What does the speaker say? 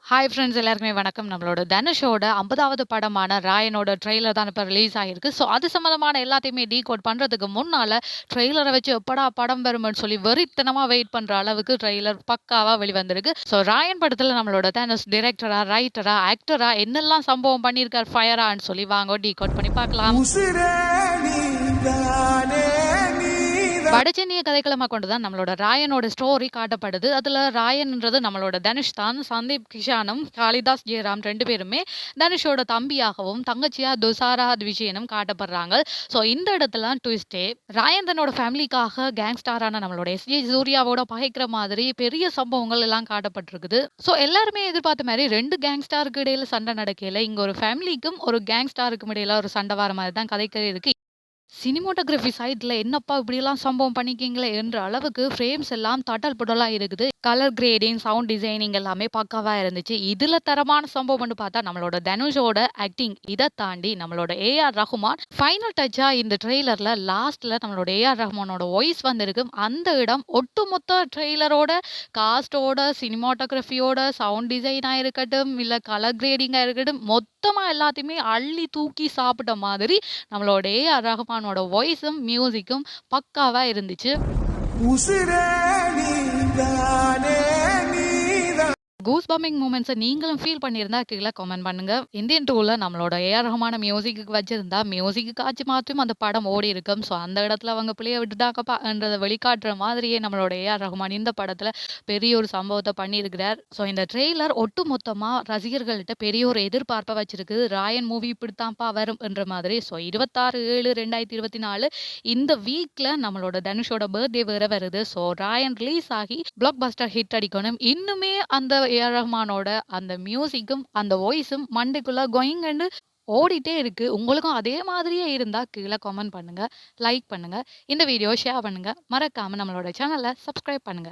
Hi friends எல்லாருக்குமே வணக்கம். நம்மளோட தனுஷோட 50வது படமான ராயனோட ட்ரெய்லர் தான் இப்ப ரிலீஸ் ஆகிருக்கு. ஸோ அது சம்மந்தமான எல்லாத்தையுமே டீகோட் பண்றதுக்கு முன்னால, ட்ரெய்லர வச்சு எப்படா படம் வரும்ன்னு சொல்லி வெறித்தனமா வெயிட் பண்ற அளவுக்கு ட்ரெய்லர் பக்காவா வெளிவந்திருக்கு. ஸோ ராயன் படத்துல நம்மளோட தனுஷ் டைரக்டரா, ரைட்டரா, ஆக்டரா என்னெல்லாம் சம்பவம் பண்ணியிருக்கார் ஃபயரான்னு சொல்லி வாங்க டீகோட் பண்ணி பார்க்கலாம். உசிரே நீதானே வடசென்னிய கதைக்களமா கொண்டு தான் நம்மளோட ராயனோட ஸ்டோரி காட்டப்படுது. அதுல ராயன்ன்றது நம்மளோட தனுஷ் தான். சந்தீப் கிஷானும், காளிதாஸ் ஜெயராம் 2 பேருமே தனுஷோட தம்பியாகவும், தங்கச்சியா துஷாரா விஜயனும் காட்டப்படுறாங்க. ஸோ இந்த இடத்துல ட்விஸ்டே ராயன் தன்னோட ஃபேமிலிக்காக கேங்ஸ்டாரான நம்மளோட எஸ்.ஜே. சூர்யாவோட பகைக்கிற மாதிரி பெரிய சம்பவங்கள் எல்லாம் காட்டப்பட்டிருக்குது. ஸோ எல்லாருமே எதிர்பார்த்த மாரி 2 கேங்ஸ்டாருக்கு இடையில சண்டை நடக்கையில, இங்க ஒரு ஃபேமிலிக்கும், ஒரு கேங்ஸ்டாருக்கும் இடையில ஒரு சண்டை வர மாரி தான் கதைக்கதை இருக்கு. சினிமாட்டோகிராஃபி சைட்ல என்னப்பா இப்படியெல்லாம் சம்பவம் பண்ணியிருக்கீங்களே என்ற அளவுக்கு ஃப்ரேம்ஸ் எல்லாம் தடல் புடலா இருக்குது. கலர் கிரேடிங், சவுண்ட் டிசைனிங் எல்லாமே பக்காவா இருந்துச்சு. இதுல தரமான சம்பவம்னு பார்த்தா நம்மளோட தனுஷோட ஆக்டிங். இத தாண்டி நம்மளோட ஏ.ஆர். ரஹ்மான் ஃபைனல் டச்சா இந்த ட்ரெய்லர்ல லாஸ்ட்ல நம்மளோட ஏ.ஆர். ரஹ்மானோட வாய்ஸ் வந்திருக்கு. அந்த இடம் ஒட்டுமொத்த ட்ரெய்லரோட காஸ்ட்டோட, சினிமாட்டோகிராஃபியோட, சவுண்ட் டிசைனா இருக்கட்டும், இல்ல கலர் கிரேடிங்கா இருக்கட்டும், மொத்தமா எல்லாத்தையுமே அள்ளி தூக்கி சாப்பிட்ட மாதிரி நம்மளோட ஏ.ஆர். ரஹ்மானோட வாய்ஸும், மியூசிக்கும் பக்காவா இருந்துச்சு. உசிரே நீதானே கூஸ் பம்பிங் மூமெண்ட்ஸ நீங்களும் ஃபீல் பண்ணியிருந்தா கீழ கமெண்ட் பண்ணுங்க. இந்தியன் 2ல நம்மளோட ஏ.ஆர். ரஹ்மான மியூசிக்கு வச்சிருந்தா, மியூசிக்கு காட்சி மாத்தியும் அந்த படம் ஓடியிருக்கும். ஸோ அந்த இடத்துல அவங்க பிள்ளைய விட்டுட்டாங்கப்பான்றத வெளிக்காட்டுற மாதிரியே நம்மளோட ஏ.ஆர். ரஹ்மான் இந்த படத்துல பெரிய ஒரு சம்பவத்த பண்ணியிருக்கிறார். ஸோ இந்த ட்ரெய்லர் ஒட்டுமொத்தமா ரசிகர்கள்ட்ட பெரிய ஒரு எதிர்பார்ப்ப வச்சிருக்கு. ராயன் மூவி இப்படித்தான்ப்பா வரும் என்ற மாதிரி. ஸோ 26/7/2024 இந்த வீக்ல நம்மளோட தனுஷோட பர்த்டே வேற வருது. ஸோ ராயன் ரிலீஸ் ஆகி பிளாக் பஸ்டர் ஹிட் அடிக்கணும். இன்னுமே அந்த ஏ.ஆர். ரஹ்மானோட அந்த மியூசிக்கும், அந்த வாய்ஸும் மண்டைக்குள்ள கொயிங்ன்னு ஓடிட்டே இருக்கு. உங்களுக்கும் அதே மாதிரியே இருந்தா கீழ கமெண்ட் பண்ணுங்க, லைக் பண்ணுங்க, இந்த வீடியோ ஷேர் பண்ணுங்க. மறக்காம நம்மளோட சேனல சப்ஸ்கிரைப் பண்ணுங்க.